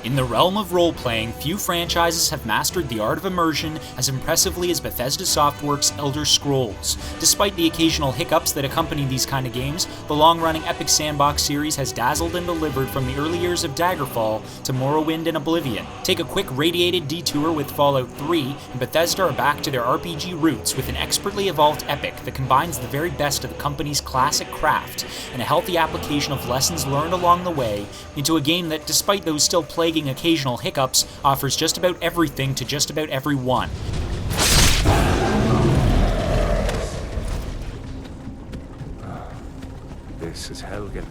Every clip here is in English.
In the realm of role-playing, few franchises have mastered the art of immersion as impressively as Bethesda Softworks' Elder Scrolls. Despite the occasional hiccups that accompany these kind of games, the long-running epic sandbox series has dazzled and delivered from the early years of Daggerfall to Morrowind and Oblivion. Take a quick radiated detour with Fallout 3, and Bethesda are back to their RPG roots with an expertly evolved epic that combines the very best of the company's classic craft and a healthy application of lessons learned along the way into a game that, despite those still plaguing occasional hiccups, offers just about everything to just about everyone. This is Helgen.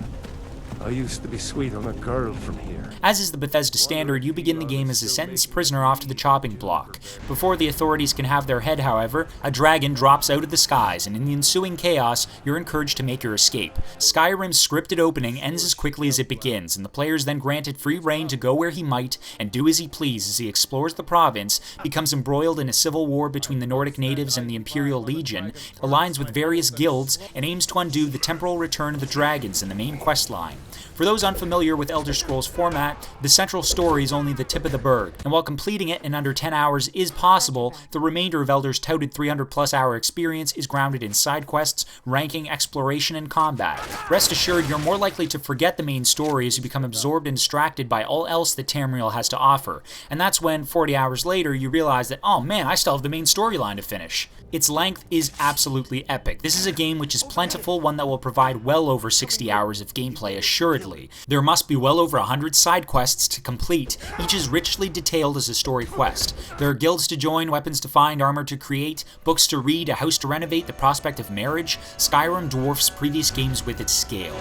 I used to be sweet on a girl from here. As is the Bethesda standard, you begin the game as a sentenced prisoner off to the chopping block. Before the authorities can have their head, however, a dragon drops out of the skies, and in the ensuing chaos, you're encouraged to make your escape. Skyrim's scripted opening ends as quickly as it begins, and the player is then granted free rein to go where he might and do as he please as he explores the province, becomes embroiled in a civil war between the Nordic natives and the Imperial Legion, aligns with various guilds, and aims to undo the temporal return of the dragons in the main questline. For those unfamiliar with Elder Scrolls format, the central story is only the tip of the bird, and while completing it in under 10 hours is possible, the remainder of Elder's touted 300+ hour experience is grounded in side quests, ranking, exploration, and combat. Rest assured, you're more likely to forget the main story as you become absorbed and distracted by all else that Tamriel has to offer, and that's when, 40 hours later, you realize that, oh man, I still have the main storyline to finish. Its length is absolutely epic. This is a game which is plentiful, one that will provide well over 60 hours of gameplay, assuredly. There must be well over 100 side quests to complete, each is richly detailed as a story quest. There are guilds to join, weapons to find, armor to create, books to read, a house to renovate, the prospect of marriage. Skyrim dwarfs previous games with its scale.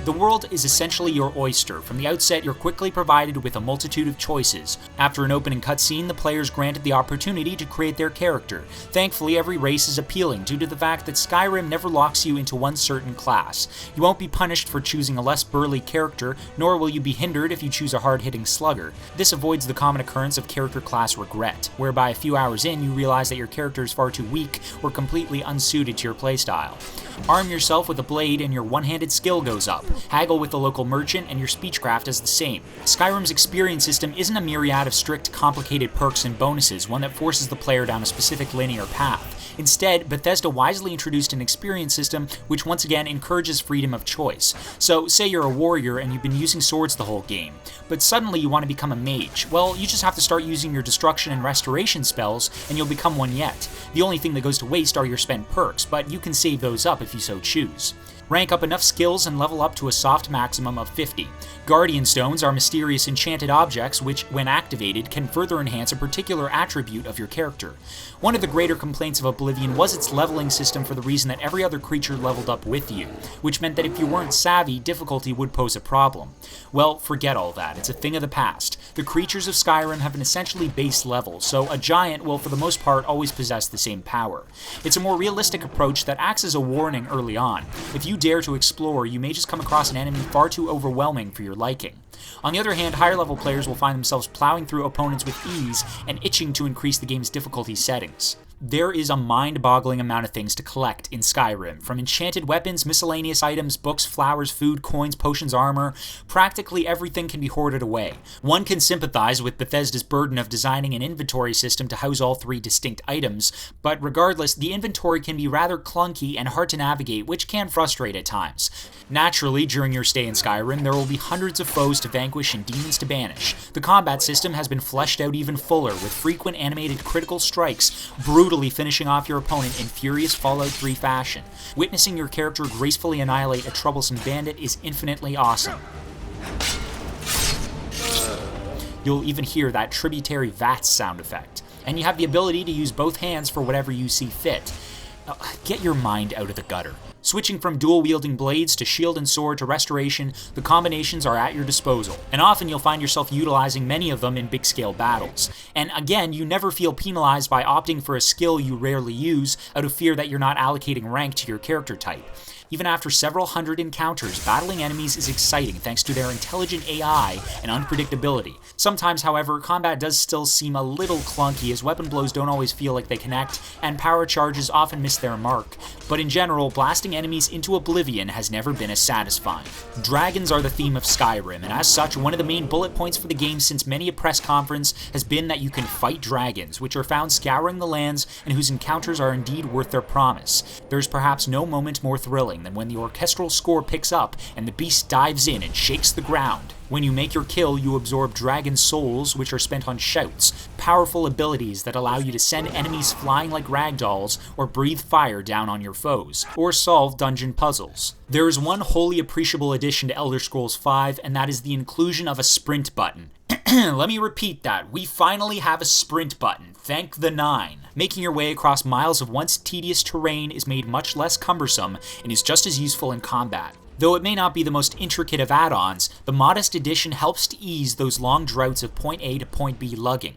The world is essentially your oyster. From the outset, you're quickly provided with a multitude of choices. After an opening cutscene, the player is granted the opportunity to create their character. Thankfully, every race is appealing due to the fact that Skyrim never locks you into one certain class. You won't be punished for choosing a less burly character, nor will you be hindered if you choose a hard-hitting slugger. This avoids the common occurrence of character class regret, whereby a few hours in, you realize that your character is far too weak or completely unsuited to your playstyle. Arm yourself with a blade and your one-handed skill goes up. Haggle with the local merchant and your speechcraft is the same. Skyrim's experience system isn't a myriad of strict, complicated perks and bonuses, one that forces the player down a specific linear path. Instead, Bethesda wisely introduced an experience system which once again encourages freedom of choice. So, say you're a warrior and you've been using swords the whole game, but suddenly you want to become a mage. Well, you just have to start using your destruction and restoration spells, and you'll become one yet. The only thing that goes to waste are your spent perks, but you can save those up if you so choose. Rank up enough skills and level up to a soft maximum of 50. Guardian Stones are mysterious enchanted objects which, when activated, can further enhance a particular attribute of your character. One of the greater complaints of Oblivion was its leveling system for the reason that every other creature leveled up with you, which meant that if you weren't savvy, difficulty would pose a problem. Well, forget all that, it's a thing of the past. The creatures of Skyrim have an essentially base level, so a giant will for the most part always possess the same power. It's a more realistic approach that acts as a warning early on. If you dare to explore, you may just come across an enemy far too overwhelming for your liking. On the other hand, higher level players will find themselves plowing through opponents with ease and itching to increase the game's difficulty settings. There is a mind-boggling amount of things to collect in Skyrim, from enchanted weapons, miscellaneous items, books, flowers, food, coins, potions, armor. Practically everything can be hoarded away. One can sympathize with Bethesda's burden of designing an inventory system to house all three distinct items, but regardless, the inventory can be rather clunky and hard to navigate, which can frustrate at times. Naturally, during your stay in Skyrim, there will be hundreds of foes to vanquish and demons to banish. The combat system has been fleshed out even fuller, with frequent animated critical strikes brutally finishing off your opponent in furious Fallout 3 fashion. Witnessing your character gracefully annihilate a troublesome bandit is infinitely awesome. You'll even hear that tributary VATS sound effect. And you have the ability to use both hands for whatever you see fit. Get your mind out of the gutter. Switching from dual-wielding blades to shield and sword to restoration, the combinations are at your disposal, and often you'll find yourself utilizing many of them in big-scale battles. And again, you never feel penalized by opting for a skill you rarely use out of fear that you're not allocating rank to your character type. Even after several hundred encounters, battling enemies is exciting thanks to their intelligent AI and unpredictability. Sometimes, however, combat does still seem a little clunky as weapon blows don't always feel like they connect, and power charges often miss their mark. But in general, blasting enemies into oblivion has never been as satisfying. Dragons are the theme of Skyrim, and as such, one of the main bullet points for the game since many a press conference has been that you can fight dragons, which are found scouring the lands and whose encounters are indeed worth their promise. There's perhaps no moment more thrilling than when the orchestral score picks up and the beast dives in and shakes the ground. When you make your kill, you absorb dragon souls, which are spent on shouts, powerful abilities that allow you to send enemies flying like ragdolls, or breathe fire down on your foes, or solve dungeon puzzles. There is one wholly appreciable addition to Elder Scrolls V, and that is the inclusion of a sprint button. Let me repeat that. We finally have a sprint button. Thank the Nine. Making your way across miles of once tedious terrain is made much less cumbersome and is just as useful in combat. Though it may not be the most intricate of add-ons, the modest addition helps to ease those long droughts of point A to point B lugging.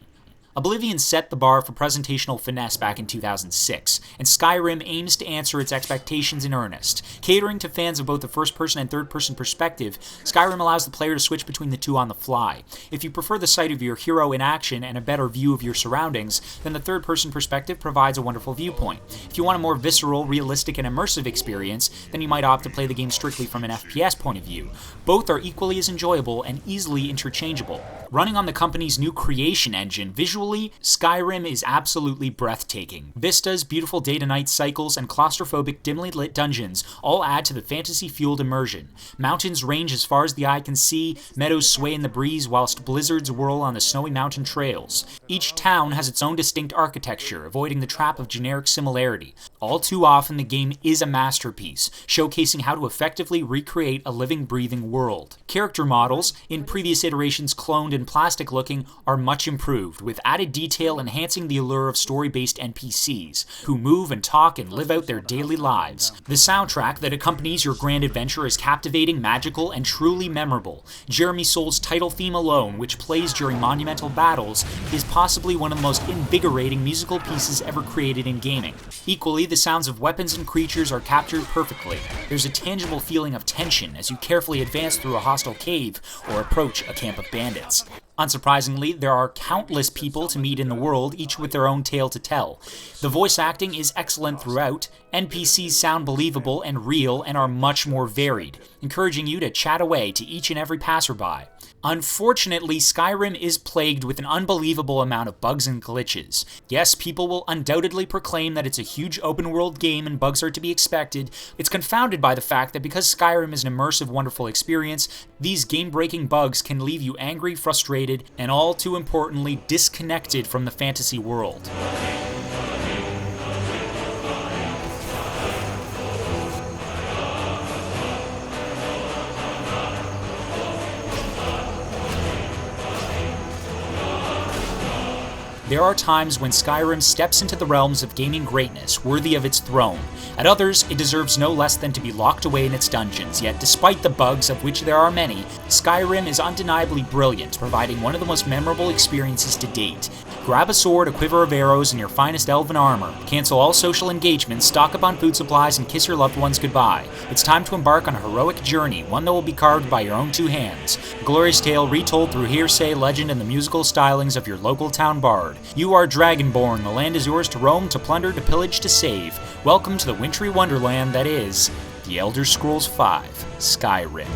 Oblivion set the bar for presentational finesse back in 2006, and Skyrim aims to answer its expectations in earnest. Catering to fans of both the first-person and third-person perspective, Skyrim allows the player to switch between the two on the fly. If you prefer the sight of your hero in action and a better view of your surroundings, then the third-person perspective provides a wonderful viewpoint. If you want a more visceral, realistic, and immersive experience, then you might opt to play the game strictly from an FPS point of view. Both are equally as enjoyable and easily interchangeable. Running on the company's new creation engine, visually, Skyrim is absolutely breathtaking. Vistas, beautiful day-to-night cycles, and claustrophobic dimly lit dungeons all add to the fantasy-fueled immersion. Mountains range as far as the eye can see, meadows sway in the breeze whilst blizzards whirl on the snowy mountain trails. Each town has its own distinct architecture, avoiding the trap of generic similarity. All too often, the game is a masterpiece, showcasing how to effectively recreate a living, breathing world. Character models, in previous iterations cloned and plastic-looking, are much improved, with added detail enhancing the allure of story-based NPCs, who move and talk and live out their daily lives. The soundtrack that accompanies your grand adventure is captivating, magical, and truly memorable. Jeremy Soul's title theme alone, which plays during monumental battles, is possibly one of the most invigorating musical pieces ever created in gaming. Equally, the sounds of weapons and creatures are captured perfectly. There's a tangible feeling of tension as you carefully advance through a hostile cave or approach a camp of bandits. Unsurprisingly, there are countless people to meet in the world, each with their own tale to tell. The voice acting is excellent throughout, NPCs sound believable and real and are much more varied, encouraging you to chat away to each and every passerby. Unfortunately, Skyrim is plagued with an unbelievable amount of bugs and glitches. Yes, people will undoubtedly proclaim that it's a huge open-world game and bugs are to be expected. It's confounded by the fact that because Skyrim is an immersive, wonderful experience, these game-breaking bugs can leave you angry, frustrated, and all too importantly, disconnected from the fantasy world. There are times when Skyrim steps into the realms of gaming greatness, worthy of its throne. At others, it deserves no less than to be locked away in its dungeons, yet despite the bugs, of which there are many, Skyrim is undeniably brilliant, providing one of the most memorable experiences to date. Grab a sword, a quiver of arrows, and your finest elven armor. Cancel all social engagements, stock up on food supplies, and kiss your loved ones goodbye. It's time to embark on a heroic journey, one that will be carved by your own two hands. A glorious tale retold through hearsay, legend, and the musical stylings of your local town bard. You are Dragonborn, the land is yours to roam, to plunder, to pillage, to save. Welcome to the wintry wonderland that is The Elder Scrolls V: Skyrim.